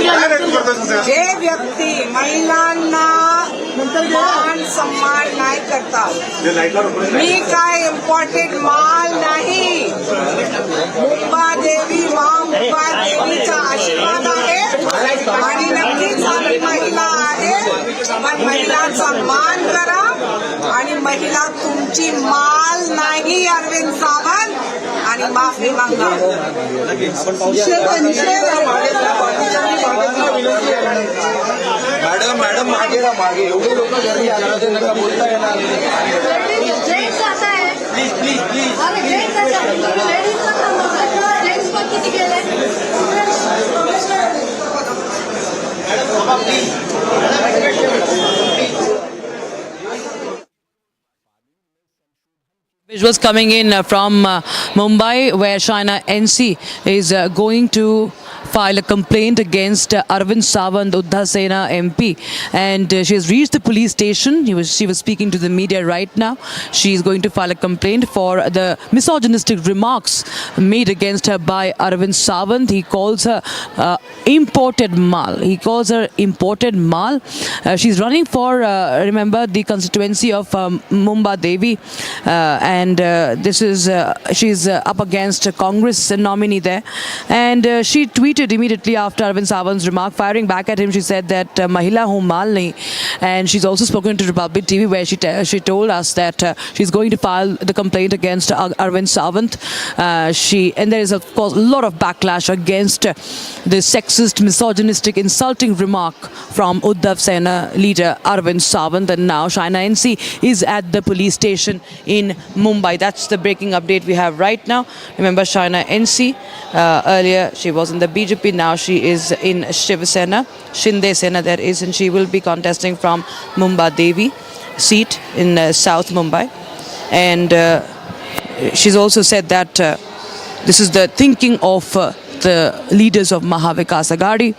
जे व्यक्ती महिलांना मान सम्मान नाही करतात, मी काय इम्पॉर्टंट माल नाही, मुंबादेवी मुंबादेवीचा आशीर्वाद आहे आणि नक्कीच आम्ही महिला आहे, पण महिलांचा मान करा आणि महिला तुमची माल नाही अरविंद सावंत आणि माफी मागा. मॅडम मॅडम मागे ना मागे एवढे लोक गर्दी आले नका बोलता येणार. Please please please Visuals coming in from Mumbai, where Shaina NC is going to file a complaint against Arvind Sawant, Uddha Sena MP, and she has reached the police station. She was speaking to the media right now. She is going to file a complaint for the misogynistic remarks made against her by Arvind Sawant. He calls her imported mal. He calls her imported mal. She's running for, remember, the constituency of Mumbadevi, and this is she's up against a Congress nominee there, and she tweeted immediately after Arvind Sawant's remark, firing back at him. She said that Mahila hu mal nahi, and she's also spoken to Republic TV where she told us that she's going to file the complaint against Arvind Sawant. And there is of course a lot of backlash against the sexist, misogynistic, insulting remark from Uddhav Sena leader Arvind Sawant, and now Shaina NC is at the police station in Mumbai. That's the breaking update we have right now. Remember, Shaina NC earlier she was in the BJP, now she is in Shiv Sena, Shinde Sena there is, and she will be contesting from Mumbadevi seat in South Mumbai. And she's also said that this is the thinking of the leaders of Mahavikas Aghadi,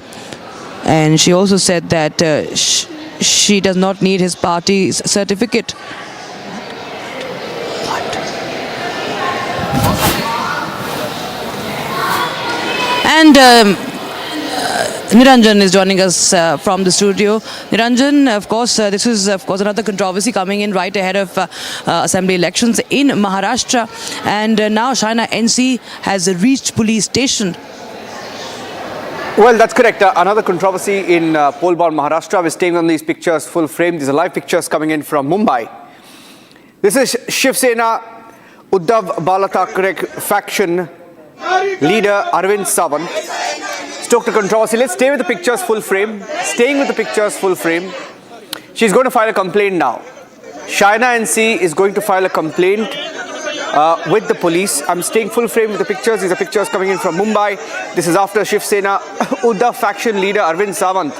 and she also said that she does not need his party's certificate. And Niranjan is joining us from the studio. Niranjan, of course, this is another controversy coming in right ahead of assembly elections in Maharashtra, and now Shaina NC has reached police station. Well, that's correct. Another controversy in poll-bound Maharashtra. We're staying on these pictures full frame. These are live pictures coming in from Mumbai. This is Shiv Sena Uddhav Bala Thackeray faction leader Arvind Sawant stoked a controversy. Let's stay with the pictures full frame. Staying with the pictures full frame. She's going to file a complaint now. Shaina NC is going to file a complaint with the police. I'm staying full frame with the pictures. These are pictures coming in from Mumbai. This is after Shiv Sena Uddhav faction leader Arvind Sawant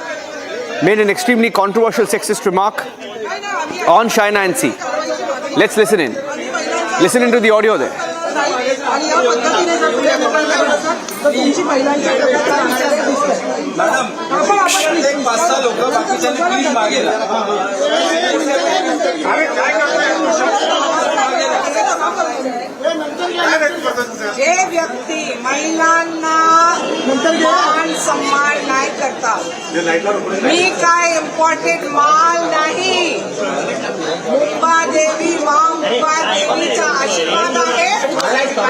made an extremely controversial sexist remark on Shaina NC. Let's listen in. Listen into the audio there. जे व्यक्ती महिलांना मान सम्मान नाही करतात, मी काय important माल नाही, मुंबादेवी मुंबादेवीचा आशीर्वाद आहे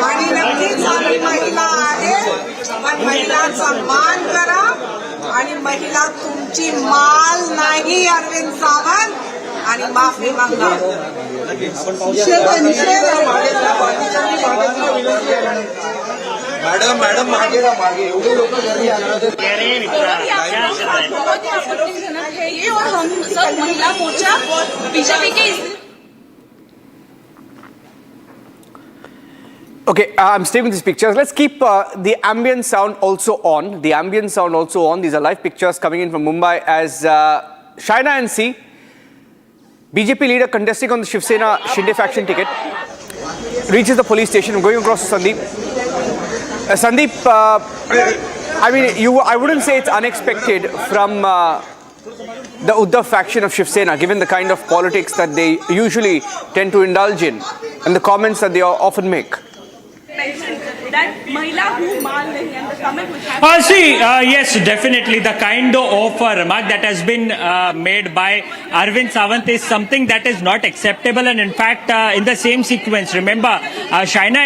आणि नक्कीच आम्ही महिला आहे, पण महिलांचा मान करा आणि महिला तुमची माल नाही अरविंद सावंत आणि माफी मागा. मॅडम मॅडम मागे ना मागे एवढे लोक गर्दी आले. महिला मोर्चा बीजेपी के. Okay, I'm staying with these pictures. Let's keep the ambient sound also on. The ambient sound also on. These are live pictures coming in from Mumbai as Shaina NC, BJP leader contesting on the Shiv Sena Shinde faction ticket, reaches the police station. I'm going across to Sandeep. Sandeep, I mean, I wouldn't say it's unexpected from the Uddhav faction of Shiv Sena, given the kind of politics that they usually tend to indulge in and the comments that they often make. that Mahila who mal nahi and the comment which has Yes, definitely. The kind of remark that has been made by Arvind Sawant is something that is not acceptable. And in fact, in the same sequence, remember, Shaina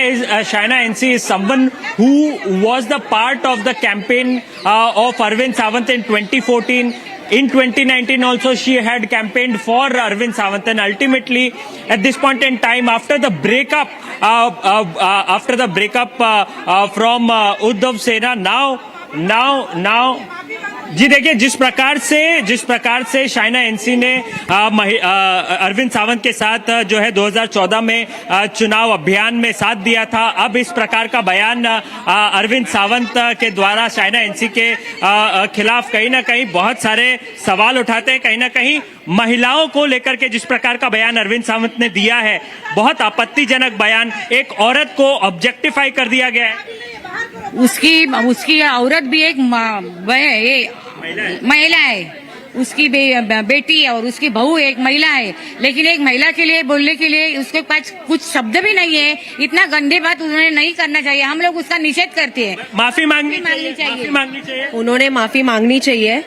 NC is someone who was the part of the campaign of Arvind Sawant in 2014. In 2019 also she had campaigned for Arvind Sawant, and ultimately at this point in time, after the breakup from Uddhav Sena, now जी देखिए, जिस प्रकार से Shaina NC ने अरविंद सावंत के साथ जो है 2014 में चुनाव अभियान में साथ दिया था, अब इस प्रकार का बयान अरविंद सावंत के द्वारा शाइना एनसी के खिलाफ कहीं ना कहीं बहुत सारे सवाल उठाते हैं। कहीं ना कहीं महिलाओं को लेकर के जिस प्रकार का बयान अरविंद सावंत ने दिया है, बहुत आपत्तिजनक बयान। एक औरत को ऑब्जेक्टिफाई कर दिया गया है। उसकी औरत भी एक महिला है, उसकी बेटी और उसकी बहू एक महिला है, लेकिन एक महिला के लिए बोलने के लिए उसके पास कुछ शब्द भी नहीं है। इतना गंदे बात उन्होंने नहीं करना चाहिए, हम लोग उसका निषेध करते हैं। माफी मांगनी चाहिए। उन्होंने माफी मांगनी चाहिए।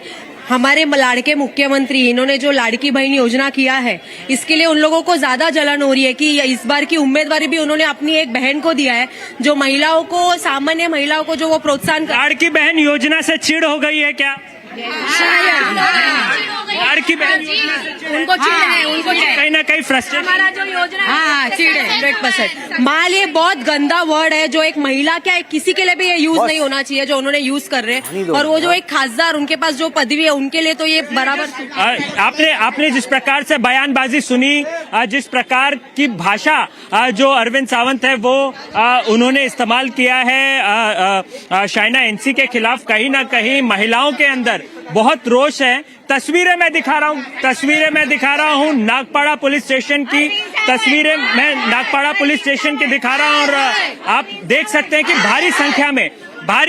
हमारे लाड़के मुख्यमंत्री, इन्होंने जो लाड़की बहन योजना किया है, इसके लिए उन लोगों को ज्यादा जलन हो रही है कि इस बार की उम्मीदवारी भी उन्होंने अपनी एक बहन को दिया है, जो महिलाओं को, सामान्य महिलाओं को जो वो प्रोत्साहन लाड़की बहन योजना से चिढ़ हो गई है क्या? लाड़की बहन उनको कहीं ना कहीं फ्रस्ट्रेशन, हमारा जो योजना हाँ चिड़ है 100%। माल ये बहुत गंदा वर्ड है, जो एक महिला क्या है, किसी के लिए भी ये यूज नहीं होना चाहिए, जो उन्होंने यूज कर रहे हैं। और वो जो एक खासदार, उनके पास जो पदवी है, उनके लिए तो ये बराबर। आपने जिस प्रकार से बयानबाजी सुनी, जिस प्रकार की भाषा जो अरविंद सावंत है वो उन्होंने इस्तेमाल किया है शाइना एनसी के खिलाफ, कहीं ना कहीं महिलाओं के अंदर बहुत रोष है। तस्वीरें मैं दिखा रहा हूँ नागपाड़ा पुलिस स्टेशन की तस्वीरें मैं नागपाड़ा पुलिस स्टेशन की दिखा रहा हूँ, और आप देख सकते हैं कि भारी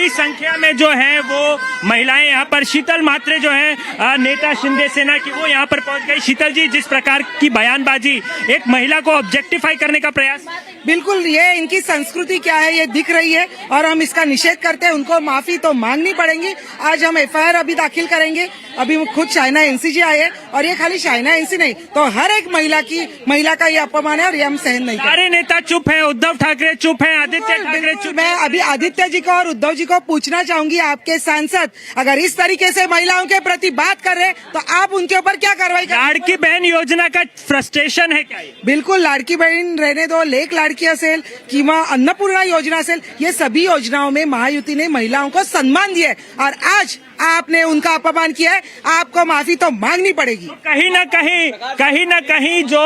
संख्या में जो है वो महिलाएं यहाँ पर, शीतल मात्रे जो है नेता शिंदे सेना की, वो यहाँ पर पहुंच गई। शीतल जी, जिस प्रकार की बयानबाजी, एक महिला को ऑब्जेक्टिफाई करने का प्रयास, बिल्कुल ये इनकी संस्कृति क्या है ये दिख रही है, और हम इसका निषेध करते हैं। उनको माफी तो मांगनी पड़ेगी। आज हम एफआईआर अभी दाखिल करेंगे। अभी खुद शाइना एनसी जी आए हैं, और ये खाली शाइना एनसी नहीं, तो हर एक महिला का ये अपमान है, और ये हम सहन नहीं करेंगे। सारे नेता चुप हैं, उद्धव ठाकरे चुप हैं, आदित्य ठाकरे चुप। मैं अभी आदित्य जी को और उद्धव जी को पूछना चाहूंगी, आपके सांसद अगर इस तरीके से महिलाओं के प्रति बात कर रहे हैं, तो आप उनके ऊपर क्या कार्रवाई करें? लाड़की बहन योजना का फ्रस्ट्रेशन है क्या? बिल्कुल, लाड़की बहन रहने दो, लेक लाड़की असेल किंवा अन्नपूर्णा योजना असेल, ये सभी योजनाओं में महायुति ने महिलाओं को सम्मान दिया है, और आज आपने उनका अपमान किया है। आपको माफी तो मांगनी पड़ेगी। कहीं ना कहीं जो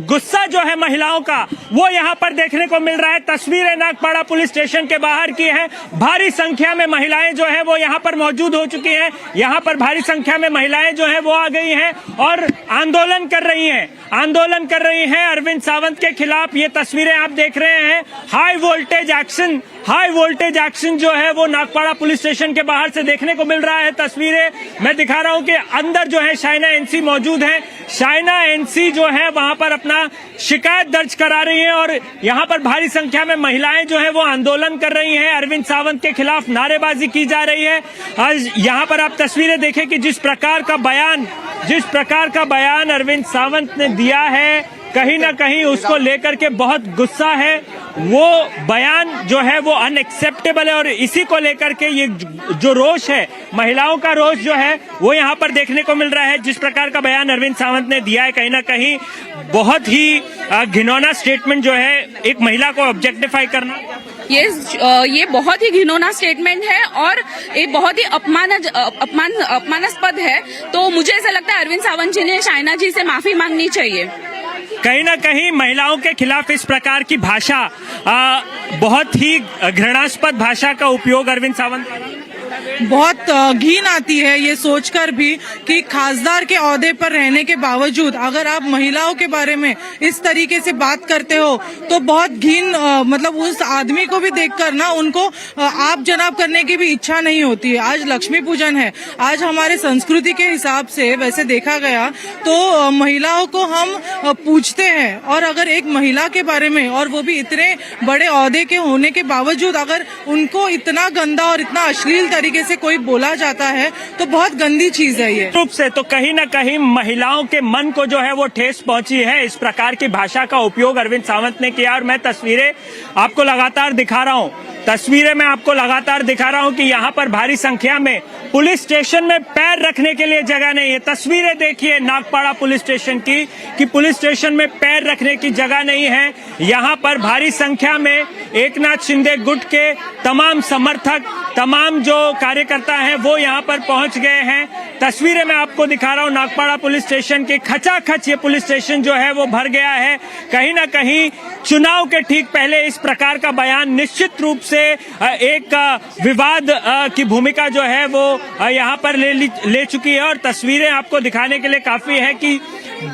गुस्सा जो है महिलाओं का, वो यहाँ पर देखने को मिल रहा है। तस्वीरें नागपाड़ा पुलिस स्टेशन के बाहर की हैं। भारी संख्या में महिलाएं जो है वो यहाँ पर मौजूद हो चुकी हैं। यहाँ पर भारी संख्या में महिलाएं जो है वो आ गई हैं और आंदोलन कर रही हैं अरविंद सावंत के खिलाफ। ये तस्वीरें आप देख रहे हैं। हाई वोल्टेज एक्शन जो है वो नागपाड़ा पुलिस स्टेशन के बाहर से देखने को मिल रहा है। तस्वीरें मैं दिखा रहा हूं कि अंदर जो है शाइना एनसी मौजूद है। शाइना एनसी जो है वहां पर अपना शिकायत दर्ज करा रही है, और यहां पर भारी संख्या में महिलाएं जो है वो आंदोलन कर रही हैं। अरविंद सावंत के खिलाफ नारेबाजी की जा रही है। आज यहां पर आप तस्वीरें देखें कि जिस प्रकार का बयान अरविंद सावंत ने दिया है, कहीं ना कहीं उसको लेकर के बहुत गुस्सा है। वो बयान जो है वो अनएक्सेप्टेबल है, और इसी को लेकर के ये जो रोष है, महिलाओं का रोष जो है वो यहाँ पर देखने को मिल रहा है। जिस प्रकार का बयान अरविंद सावंत ने दिया है, कहीं ना कहीं बहुत ही घिनौना स्टेटमेंट जो है, एक महिला को ऑब्जेक्टिफाई करना। ये बहुत ही घिनौना स्टेटमेंट है, और ये बहुत ही अपमानास्पद है। तो मुझे ऐसा लगता है अरविंद सावंत जी ने शाइना जी से माफी मांगनी चाहिए। कहीं ना कहीं महिलाओं के खिलाफ इस प्रकार की भाषा, बहुत ही घृणास्पद भाषा का उपयोग अरविंद सावंत बहुत घिन आती है ये सोचकर भी कि खासदार के ओहदे पर रहने के बावजूद अगर आप महिलाओं के बारे में इस तरीके से बात करते हो तो बहुत घिन मतलब उस आदमी को भी देखकर ना उनको आप जनाब करने की भी इच्छा नहीं होती है। आज लक्ष्मी पूजन है, आज हमारे संस्कृति के हिसाब से वैसे देखा गया तो महिलाओं को हम पूछते हैं, और अगर एक महिला के बारे में और वो भी इतने बड़े ओहदे के होने के बावजूद अगर उनको इतना गंदा और इतना अश्लील तरीके से कोई बोला जाता है तो बहुत गंदी चीज है ये। रूप से तो कहीं ना कहीं महिलाओं के मन को जो है वो ठेस पहुंची है। इस प्रकार की भाषा का उपयोग अरविंद सावंत ने किया और मैं तस्वीरें आपको लगातार दिखा रहा हूं। तस्वीरें मैं आपको लगातार दिखा रहा हूं कि यहां पर भारी संख्या में पुलिस स्टेशन में पैर रखने के लिए जगह नहीं है। तस्वीरें देखिए नागपाड़ा पुलिस स्टेशन की कि पुलिस स्टेशन में पैर रखने की जगह नहीं है। यहां पर भारी संख्या में एकनाथ शिंदे गुट के तमाम समर्थक, तमाम जो कार्यकर्ता हैं वो यहां पर पहुंच गए हैं। तस्वीरें मैं आपको दिखा रहा हूं नागपाड़ा पुलिस स्टेशन की। खचाखच ये पुलिस स्टेशन जो है वो भर गया है। कहीं ना कहीं चुनाव के ठीक पहले इस प्रकार का बयान निश्चित रूप से एक विवाद की भूमिका जो है वो यहाँ पर ले चुकी है। और तस्वीरें आपको दिखाने के लिए काफी है कि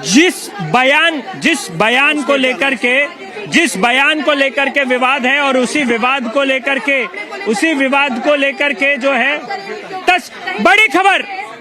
जिस बयान को लेकर के विवाद है और उसी विवाद को लेकर के जो है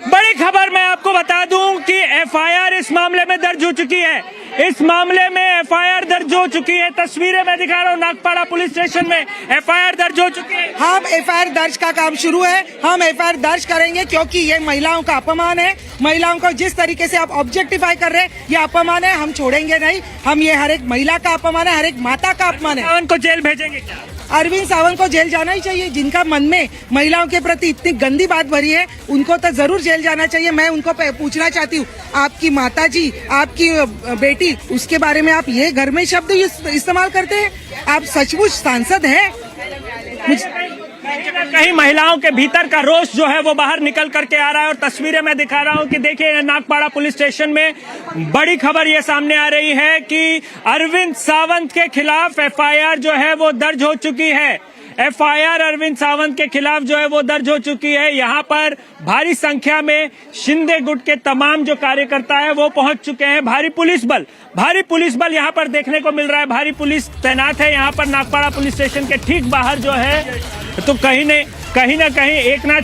बड़ी खबर मैं आपको बता दूं कि एफआईआर इस मामले में दर्ज हो चुकी है। इस मामले में एफआईआर दर्ज हो चुकी है। तस्वीरें मैं दिखा रहा हूँ नागपाड़ा पुलिस स्टेशन में एफआईआर दर्ज हो चुकी है। हम एफआईआर दर्ज का काम शुरू है, हम एफआईआर दर्ज करेंगे क्योंकि ये महिलाओं का अपमान है। महिलाओं को जिस तरीके से आप ऑब्जेक्टिफाई कर रहे हैं ये अपमान है, हम छोड़ेंगे नहीं। हम ये हर एक महिला का अपमान है, हर एक माता का अपमान है। सावंत को जेल भेजेंगे क्या? अरविंद सावंत को जेल जाना ही चाहिए। जिनका मन में महिलाओं के प्रति इतनी गंदी बात भरी है उनको तो जरूर जेल जाना चाहिए। मैं उनको पूछना चाहती हूँ, आपकी माताजी, आपकी बेटी, उसके बारे में आप ये घर में शब्द इस्तेमाल करते हैं? आप सचमुच सांसद हैं? कहीं महिलाओं के भीतर का रोष जो है वो बाहर निकल करके आ रहा है। और तस्वीरें मैं दिखा रहा हूं कि देखिए नागपाड़ा पुलिस स्टेशन में बड़ी खबर ये सामने आ रही है कि अरविंद सावंत के खिलाफ एफआईआर जो है वो दर्ज हो चुकी है। एफआईआर अरविंद सावंत के खिलाफ जो है वो दर्ज हो चुकी है। यहाँ पर भारी संख्या में शिंदे गुट के तमाम जो कार्यकर्ता है वो पहुंच चुके हैं। भारी पुलिस बल यहाँ पर देखने को मिल रहा है। भारी पुलिस तैनात है यहाँ पर नागपाड़ा पुलिस स्टेशन के ठीक बाहर जो है। तो कहीं ना कहीं एकनाथ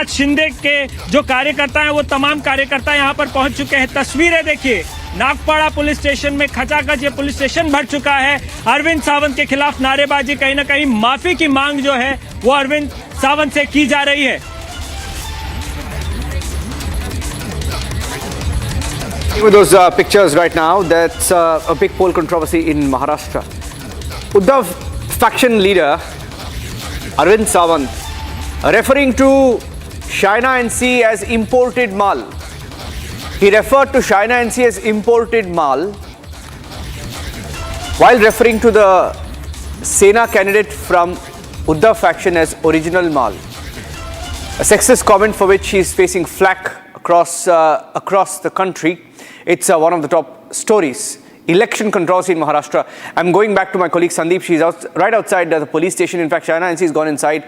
शिंदे के जो कार्यकर्ता हैं वो तमाम कार्यकर्ता यहाँ पर पहुंच चुके हैं। तस्वीरें देखिए नागपाड़ा पुलिस स्टेशन में खचाखच ये पुलिस स्टेशन भर चुका है। अरविंद सावंत के खिलाफ नारेबाजी, कहीं ना कहीं माफी की मांग जो है वो अरविंद सावंत से की जा रही है। With those pictures right now, that's a big poll controversy in Maharashtra. Uddhav faction leader Arvind Sawant referring to Shaina NC as imported mal. He referred to Shaina NC as imported mal while referring to the Sena candidate from Uddhav faction as original mal. A sexist comment for which he is facing flack across the country. It's one of the top stories. Election controversy in Maharashtra. I'm going back to my colleague Sandeep. She's right outside the police station. In fact, Shaina NC has gone inside.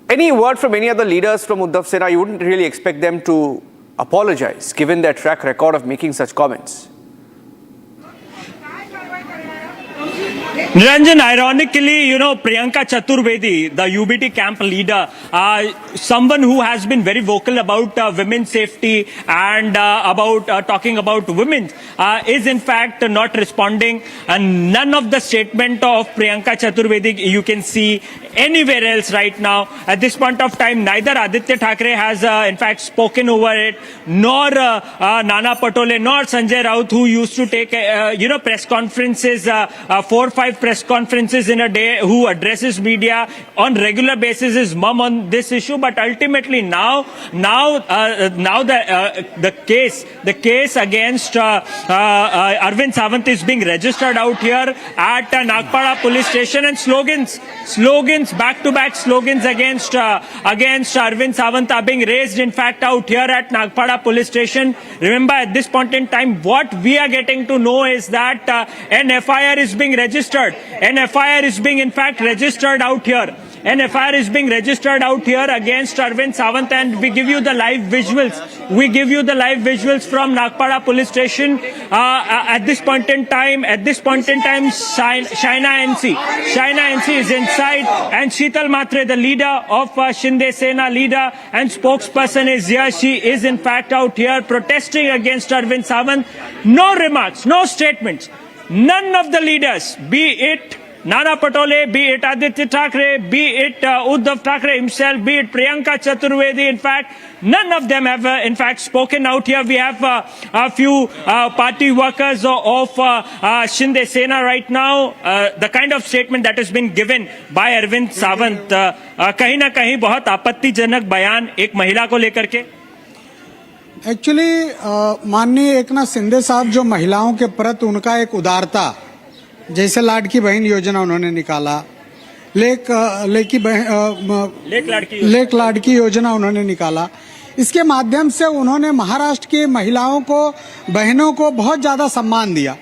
Any word from any other leaders from Uddhav Sena? You wouldn't really expect them to apologize given their track record of making such comments. Niranjan, ironically, Priyanka Chaturvedi, the UBT camp leader, someone who has been very vocal about women's safety and about talking about women, is in fact not responding. And none of the statement of Priyanka Chaturvedi you can see anywhere else right now. At this point of time, neither Aditya Thackeray has in fact spoken over it, nor Nana Patole, nor Sanjay Raut, who used to take press conferences, 4 or 5 press conferences in a day, who addresses media on regular basis, is mum on this issue. But ultimately now the case against Arvind Sawant is being registered out here at Nagpada police station, and slogans, back-to-back slogans against Arvind Sawant are being raised, in fact, out here at Nagpada police station. Remember, at this point in time, what we are getting to know is that an FIR is being registered. An FIR is being, in fact, registered out here. an FIR is being registered out here against Arvind Sawant, and we give you the live visuals. We give you the live visuals from Nagpara police station. At this point in time, Shaina NC is inside, and Sheetal Matre, the leader of Shinde Sena leader and spokesperson, is here. She is in fact out here protesting against Arvind Sawant. No remarks, no statements. None of the leaders, be it Nana Patole, be it Aditya Thackeray, be it Uddhav Thackeray himself, be it Priyanka Chaturvedi, in fact, none of them have in fact spoken out here. We have a few party workers of Shinde Sena right now. The kind of statement that has been given by Arvind Sawant, कहीं ना कहीं बहुत आपत्तिजनक बयान एक महिला को लेकर के. एक्चुअली माननीय एकनाथ शिंदे साहब जो महिलाओं के प्रति उनका एक उदारता, जैसे लाडकी बहन योजना उन्होंने निकाला, लेक लाडकी योजना उन्होंने निकाला, इसके माध्यम से उन्होंने महाराष्ट्र की महिलाओं को, बहनों को बहुत ज्यादा सम्मान दिया.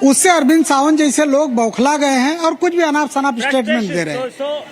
उससे अरविंद सावंत जैसे लोग बौखला गए हैं और कुछ भी अनाप शनाप स्टेटमेंट दे रहे हैं. So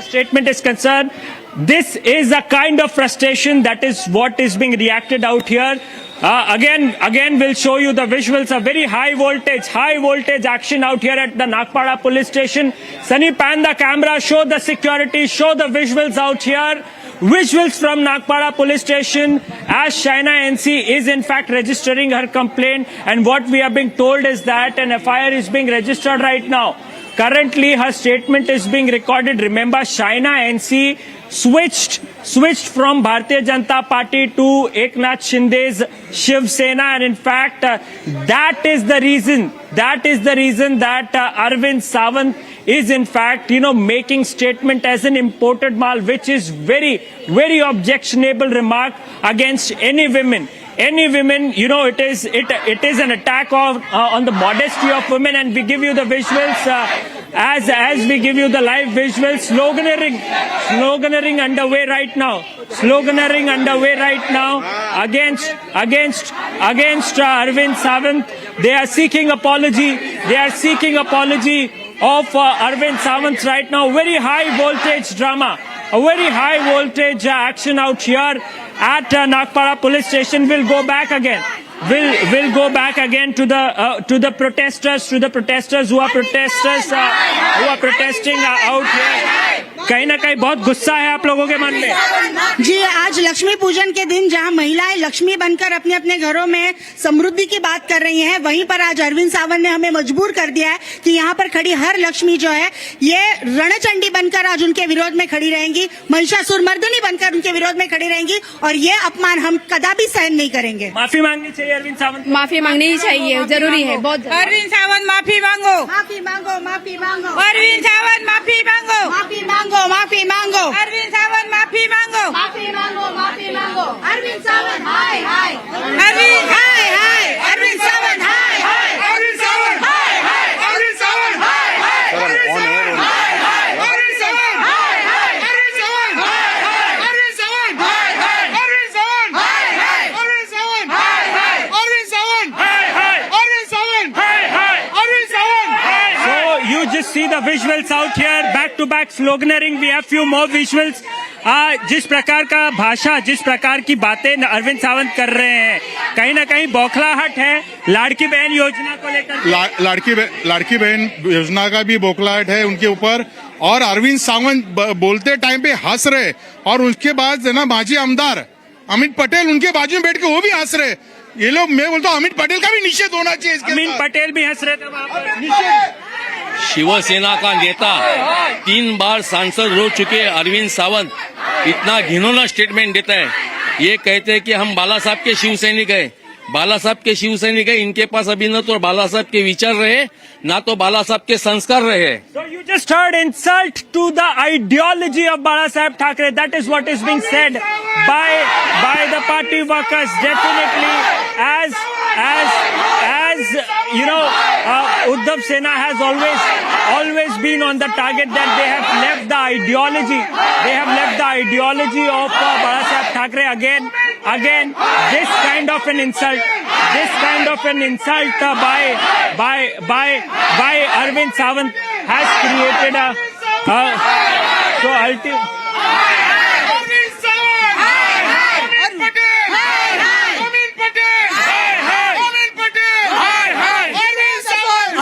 statement is concerned, this is a kind of frustration that is what is being reacted out here. Again, we'll show you the visuals. A very high voltage action out here at the Nagpara police station. Sunny, pan the camera, show the security, show the visuals out here. Visuals from Nagpara police station as Shaina NC is in fact registering her complaint, and what we are being told is that an FIR is being registered right now. Currently her statement is being recorded. Remember, Shaina NC switched from Bharatiya Janata Party to Eknath Shinde's Shiv Sena, and in fact that is the reason that Arvind Sawant is in fact making statement as an imported mal, which is very objectionable remark against any women. It is an attack on the modesty of women, and we give you the visuals as we give you the live visuals. Sloganeering underway right now against Arvind Sawant. They are seeking apology of Arvind Sawant right now. Very high voltage drama, a very high voltage action out here at Nagpara police station. We'll go back again to the protesters who are protesting out here. कहीं ना कहीं बहुत गुस्सा है आप लोगों के मन में. जी, आज लक्ष्मी पूजन के दिन जहां महिलाएं लक्ष्मी बनकर अपने अपने घरों में समृद्धि की बात कर रही हैं, वहीं पर आज अरविंद सावंत ने हमें मजबूर कर दिया है कि यहां पर खड़ी हर लक्ष्मी जो है ये रणचंडी बनकर आज उनके विरोध में खड़ी रहेंगी, महिषासुर मर्दिनी बनकर उनके विरोध में खड़ी रहेंगी, और ये अपमान हम कदापि सहन नहीं करेंगे. माफी मांगनी चाहिए अरविंद सावंत, माफी मांगनी ही चाहिए, जरूरी है बहुत. अरविंद सावंत माफी मांगो, अरविंद सावंत माफी मांगो, अरविंद सावंत माफी मांगो, अरविंद सावंत हाय हाय, अरविंद सावंत हाय हाय, अरविंद सावंत हाय हाय, अरविंद सावंत हाय हाय, अरविंद सावंत हाय हाय, अरविंद सावंत हाय हाय, अरविंद सावंत हाय हाय, अरविंद सावंत हाय हाय, अरविंद सावंत हाय हाय, अरविंद सावंत हाय हाय, अरविंद सावंत हाय हाय, अरविंद सावंत हाय हाय, अरविंद सावंत हाय हाय. So you just see the visuals out here, back to back sloganeering. We have few more visuals. जिस प्रकार का भाषा, जिस प्रकार की बातें अरविंद सावंत कर रहे हैं, कहीं ना कहीं बौखलाहट है. लाड़की बहन योजना को लेकर लाड़की बहन योजना का भी बौखलाहट है उनके ऊपर, और अरविंद सावंत बोलते टाइम पे हंस रहे, और उसके बाद ना माजी आमदार अमित पटेल उनके बाजू में बैठ के वो भी हंस रहे. ये लोग, मैं बोलता हूँ अमित पटेल का भी निषेध होना चाहिए. अमित पटेल भी हंस रहे थे वहां पर. शिवसेना का नेता 3 बार सांसद रह चुके अरविंद सावंत इतना घिनौना स्टेटमेंट देता है. ये कहते हैं कि हम बाला साहब के शिव सैनिक है. बाला साहब के शिव सैनिक है. इनके पास अभी न तो बाला साहब के विचार रहे, ना तो बाला साहब के संस्कार रहे. So you just heard insult to the ideology of Bala Saheb Thackeray. That is what is being said by the party workers. Definitely, as Uddhav Sena has always been on the target that they have left the ideology. They have left the ideology of Bala Saheb Thackeray again. This kind of an insult by Arvind Sawant has So ultimately. Arvind Sawant Amit Patel Amit Patel Amit Patel Arvind Sawant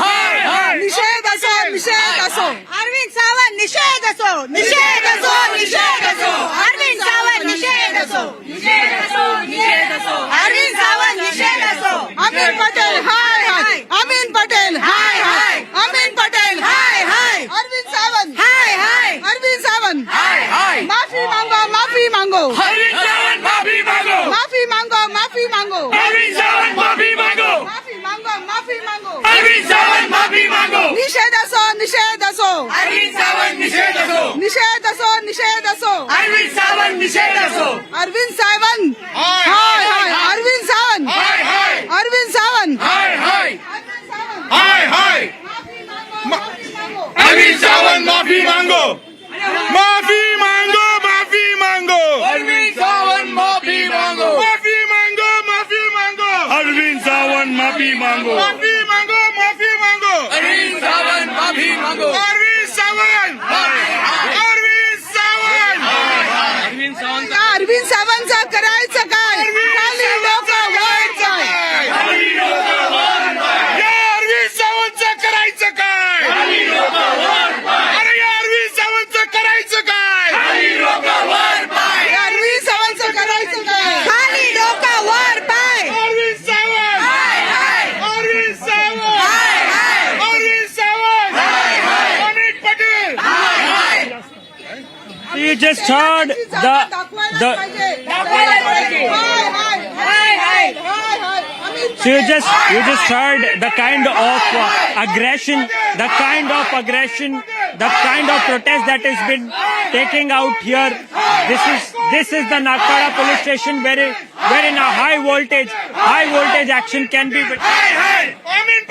निषेध असो निषेध असो अरविंद सावंत निषेध असो निषेध असो निषेध असो अरविंद सावंत निषेध असो निषेध असो निषेध असो अरविंद सावंत निषेध असो अमित पटेल हाय हाय अमित पटेल हाय हाय अमित पटेल हाय हाय अरविंद सावंत हाय हाय अरविंद सावंत हाय हाय माफी मांगो माफी मांगो अरविंद सावंत माफी मांगो माफी मांगो माफी मांगो अरविंद सावंत माफी मांगो माफी मांगो माफी मांगो अरविंद सावंत माफी मांगो निषेध असो निषेध असो अरविंद सावंत निषेध असो निषेध असो निषेध असो अरविंद सावंत निषेध असो अरविंद सावंत हाय हाय अरविंद सावंत हाय हाय अरविंद सावंत हाय हाय हाय हाय अरविंद सावंत माफी मांगो माफी मांगो माफी मांगो अरविंद सावंत माफी मांगो माफी मांगो माफी मांगो अरविंद सावंत माफी मांगो माफी मांगो माफी मांगो अरविंद सावंत माफी मांगो अरविंद सावंत अरविंद सावंत अरविंद सावंत अरविंद सावंतचं करायचं काय खाली डोकं वर काय या अरविंद सावंतचं करायचं काय अरे या अरविंद सावंतचं करायचं काय अरविंद सावंतचं करायचं काय खाली डोकं वर पाय Arvind Sawant Arvind Sawant Arvind Sawant Amit Patel You just heard the so you just heard the kind of aggression, the kind of protest that has been taking out here. This is the Nagpara police station wherein a high voltage action can be. Amit